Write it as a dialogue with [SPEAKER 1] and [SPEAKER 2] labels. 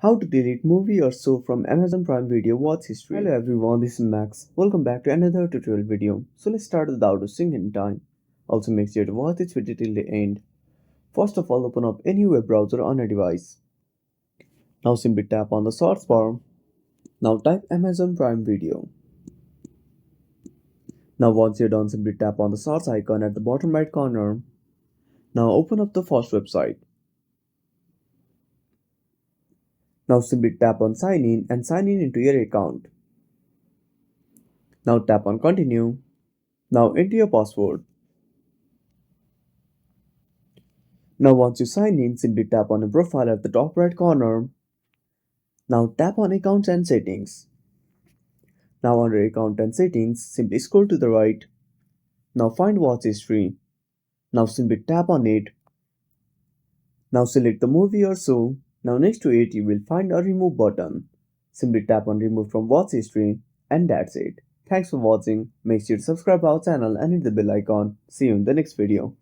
[SPEAKER 1] How to delete movie or show from Amazon Prime Video watch history. Hello everyone, this is Max. Welcome back to another tutorial video. So let's start without wasting any time. Also make sure to watch this video till the end. First of all, open up any web browser on a device. Now simply tap on the search bar. Now type Amazon Prime Video. Now once you're done, simply tap on the search icon at the bottom right corner. Now open up the first website. Now simply tap on sign in and sign in into your account. Now tap on continue. Now enter your password. Now once you sign in, simply tap on your profile at the top right corner. Now tap on accounts and settings. Now under account and settings, simply scroll to the right. Now find watch history. Now simply tap on it. Now select the movie or show. Now next to it you will find a remove button. Simply tap on remove from watch history and that's it. Thanks for watching. Make sure to subscribe our channel and hit the bell icon. See you in the next video.